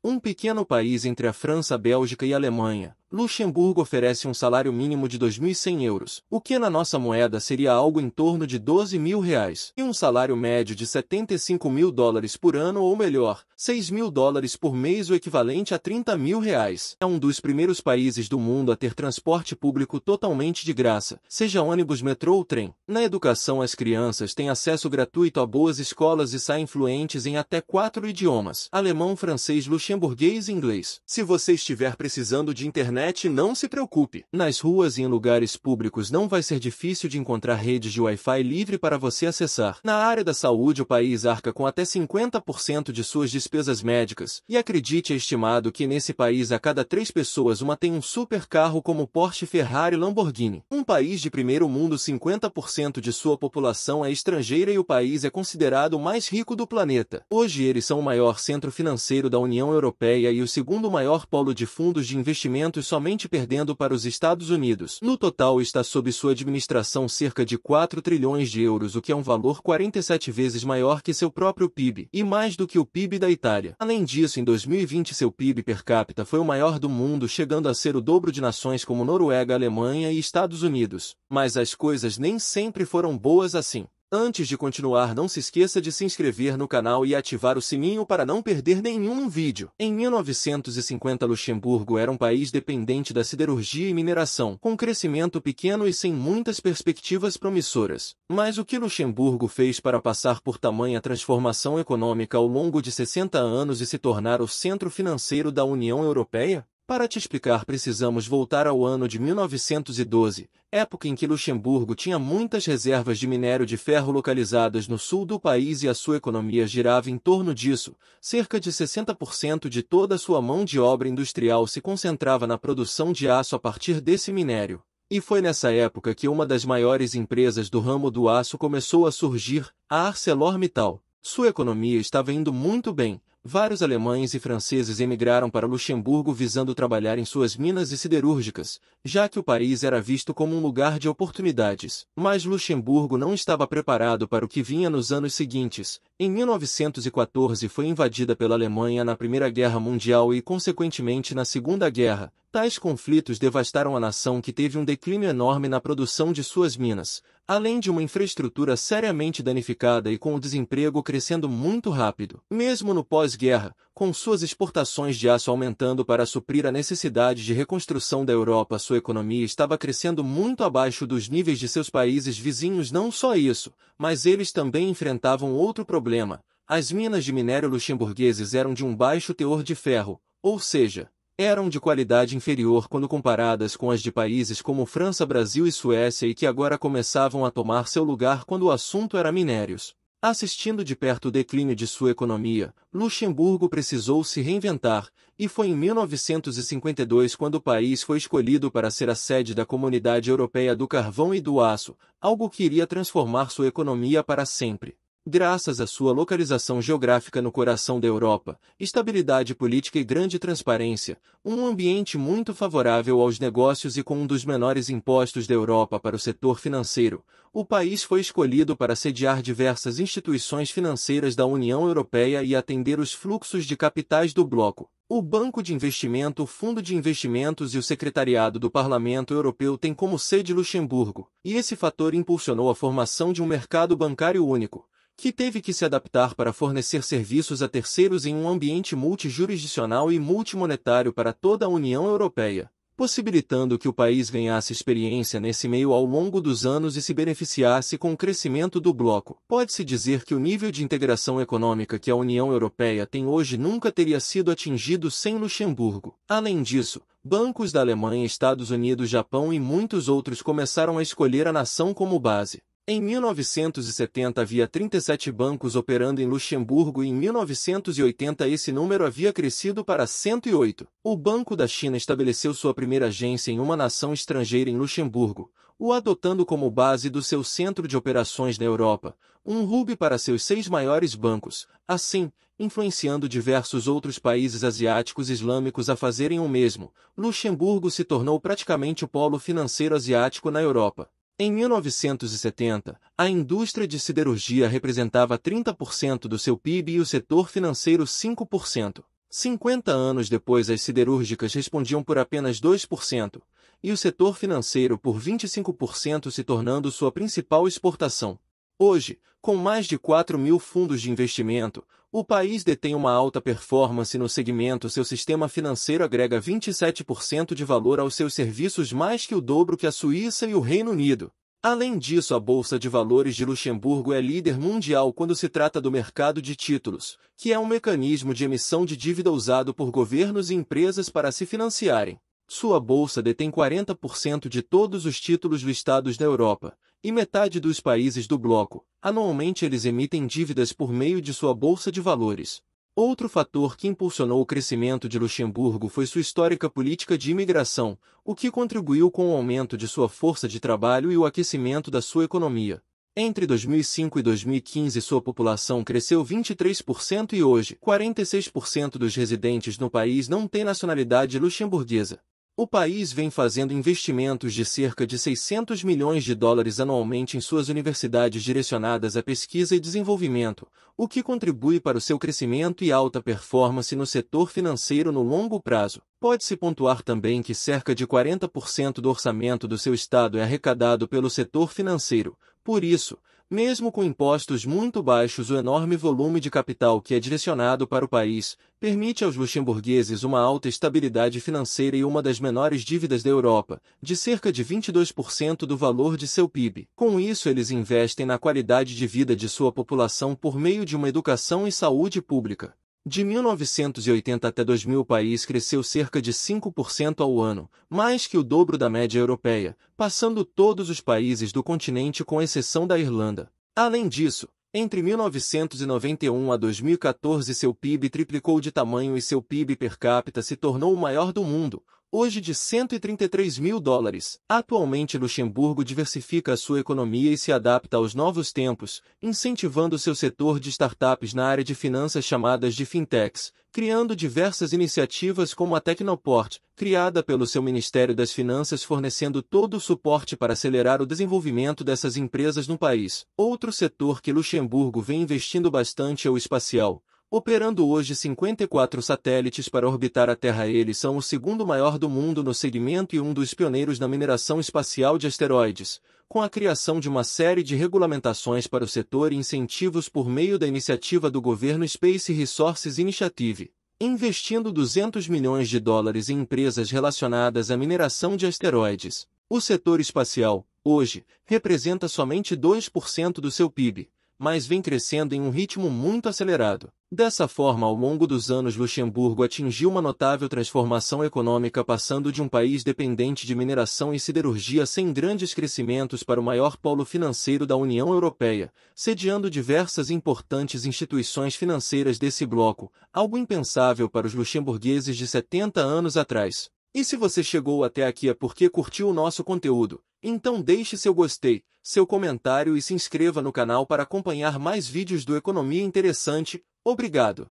Um pequeno país entre a França, a Bélgica e a Alemanha, Luxemburgo oferece um salário mínimo de 2.100 euros, o que na nossa moeda seria algo em torno de 12 mil reais, e um salário médio de 75 mil dólares por ano ou melhor, 6 mil dólares por mês, o equivalente a 30 mil reais. É um dos primeiros países do mundo a ter transporte público totalmente de graça, seja ônibus, metrô ou trem. Na educação, as crianças têm acesso gratuito a boas escolas e saem fluentes em até 4 idiomas: alemão, francês, luxemburguês e inglês. Se você estiver precisando de internet, não se preocupe. Nas ruas e em lugares públicos não vai ser difícil de encontrar redes de Wi-Fi livre para você acessar. Na área da saúde, o país arca com até 50% de suas despesas médicas, e acredite, é estimado que nesse país a cada 3 pessoas uma tem um super carro como Porsche, Ferrari e Lamborghini. Um país de primeiro mundo, 50% de sua população é estrangeira e o país é considerado o mais rico do planeta. Hoje eles são o maior centro financeiro da União Europeia e o segundo maior polo de fundos de investimentos, somente perdendo para os Estados Unidos. No total está sob sua administração cerca de 4 trilhões de euros, o que é um valor 47 vezes maior que seu próprio PIB, e mais do que o PIB da Itália. Além disso, em 2020 seu PIB per capita foi o maior do mundo, chegando a ser o dobro de nações como Noruega, Alemanha e Estados Unidos. Mas as coisas nem sempre foram boas assim. Antes de continuar, não se esqueça de se inscrever no canal e ativar o sininho para não perder nenhum vídeo. Em 1950, Luxemburgo era um país dependente da siderurgia e mineração, com crescimento pequeno e sem muitas perspectivas promissoras. Mas o que Luxemburgo fez para passar por tamanha transformação econômica ao longo de 60 anos e se tornar o centro financeiro da União Europeia? Para te explicar, precisamos voltar ao ano de 1912, época em que Luxemburgo tinha muitas reservas de minério de ferro localizadas no sul do país e a sua economia girava em torno disso. Cerca de 60% de toda a sua mão de obra industrial se concentrava na produção de aço a partir desse minério. E foi nessa época que uma das maiores empresas do ramo do aço começou a surgir, a ArcelorMittal. Sua economia estava indo muito bem. Vários alemães e franceses emigraram para Luxemburgo visando trabalhar em suas minas e siderúrgicas, já que o país era visto como um lugar de oportunidades. Mas Luxemburgo não estava preparado para o que vinha nos anos seguintes. Em 1914 foi invadida pela Alemanha na Primeira Guerra Mundial e, consequentemente, na Segunda Guerra. Tais conflitos devastaram a nação, que teve um declínio enorme na produção de suas minas, além de uma infraestrutura seriamente danificada e com o desemprego crescendo muito rápido. Mesmo no pós-guerra, com suas exportações de aço aumentando para suprir a necessidade de reconstrução da Europa, sua economia estava crescendo muito abaixo dos níveis de seus países vizinhos. Não só isso, mas eles também enfrentavam outro problema. As minas de minério luxemburgueses eram de um baixo teor de ferro, ou seja, eram de qualidade inferior quando comparadas com as de países como França, Brasil e Suécia, e que agora começavam a tomar seu lugar quando o assunto era minérios. Assistindo de perto o declínio de sua economia, Luxemburgo precisou se reinventar, e foi em 1952 quando o país foi escolhido para ser a sede da Comunidade Europeia do Carvão e do Aço, algo que iria transformar sua economia para sempre. Graças à sua localização geográfica no coração da Europa, estabilidade política e grande transparência, um ambiente muito favorável aos negócios e com um dos menores impostos da Europa para o setor financeiro, o país foi escolhido para sediar diversas instituições financeiras da União Europeia e atender os fluxos de capitais do bloco. O Banco de Investimento, o Fundo de Investimentos e o Secretariado do Parlamento Europeu têm como sede Luxemburgo, e esse fator impulsionou a formação de um mercado bancário único, que teve que se adaptar para fornecer serviços a terceiros em um ambiente multijurisdicional e multimonetário para toda a União Europeia, possibilitando que o país ganhasse experiência nesse meio ao longo dos anos e se beneficiasse com o crescimento do bloco. Pode-se dizer que o nível de integração econômica que a União Europeia tem hoje nunca teria sido atingido sem Luxemburgo. Além disso, bancos da Alemanha, Estados Unidos, Japão e muitos outros começaram a escolher a nação como base. Em 1970 havia 37 bancos operando em Luxemburgo e em 1980 esse número havia crescido para 108. O Banco da China estabeleceu sua primeira agência em uma nação estrangeira em Luxemburgo, o adotando como base do seu centro de operações na Europa, um hub para seus 6 maiores bancos, assim, influenciando diversos outros países asiáticos e islâmicos a fazerem o mesmo. Luxemburgo se tornou praticamente o polo financeiro asiático na Europa. Em 1970, a indústria de siderurgia representava 30% do seu PIB e o setor financeiro 5%. 50 anos depois, as siderúrgicas respondiam por apenas 2%, e o setor financeiro por 25%, se tornando sua principal exportação. Hoje, com mais de 4.000 fundos de investimento, o país detém uma alta performance no segmento. Seu sistema financeiro agrega 27% de valor aos seus serviços, mais que o dobro que a Suíça e o Reino Unido. Além disso, a Bolsa de Valores de Luxemburgo é líder mundial quando se trata do mercado de títulos, que é um mecanismo de emissão de dívida usado por governos e empresas para se financiarem. Sua bolsa detém 40% de todos os títulos listados na Europa, e metade dos países do bloco. Anualmente eles emitem dívidas por meio de sua bolsa de valores. Outro fator que impulsionou o crescimento de Luxemburgo foi sua histórica política de imigração, o que contribuiu com o aumento de sua força de trabalho e o aquecimento da sua economia. Entre 2005 e 2015, sua população cresceu 23% e hoje, 46% dos residentes no país não têm nacionalidade luxemburguesa. O país vem fazendo investimentos de cerca de 600 milhões de dólares anualmente em suas universidades direcionadas à pesquisa e desenvolvimento, o que contribui para o seu crescimento e alta performance no setor financeiro no longo prazo. Pode-se pontuar também que cerca de 40% do orçamento do seu estado é arrecadado pelo setor financeiro. Por isso, mesmo com impostos muito baixos, o enorme volume de capital que é direcionado para o país permite aos luxemburgueses uma alta estabilidade financeira e uma das menores dívidas da Europa, de cerca de 22% do valor de seu PIB. Com isso, eles investem na qualidade de vida de sua população por meio de uma educação e saúde pública. De 1980 até 2000, o país cresceu cerca de 5% ao ano, mais que o dobro da média europeia, passando todos os países do continente com exceção da Irlanda. Além disso, entre 1991 a 2014, seu PIB triplicou de tamanho e seu PIB per capita se tornou o maior do mundo, hoje de 133 mil dólares. Atualmente, Luxemburgo diversifica a sua economia e se adapta aos novos tempos, incentivando seu setor de startups na área de finanças chamadas de fintechs, criando diversas iniciativas como a Tecnoport, criada pelo seu Ministério das Finanças, fornecendo todo o suporte para acelerar o desenvolvimento dessas empresas no país. Outro setor que Luxemburgo vem investindo bastante é o espacial, operando hoje 54 satélites para orbitar a Terra. Eles são o segundo maior do mundo no segmento e um dos pioneiros na mineração espacial de asteroides, com a criação de uma série de regulamentações para o setor e incentivos por meio da iniciativa do governo Space Resources Initiative, investindo 200 milhões de dólares em empresas relacionadas à mineração de asteroides. O setor espacial, hoje, representa somente 2% do seu PIB, mas vem crescendo em um ritmo muito acelerado. Dessa forma, ao longo dos anos, Luxemburgo atingiu uma notável transformação econômica, passando de um país dependente de mineração e siderurgia sem grandes crescimentos para o maior polo financeiro da União Europeia, sediando diversas importantes instituições financeiras desse bloco, algo impensável para os luxemburgueses de 70 anos atrás. E se você chegou até aqui é porque curtiu o nosso conteúdo, então deixe seu gostei, seu comentário e se inscreva no canal para acompanhar mais vídeos do Economia Interessante. Obrigado!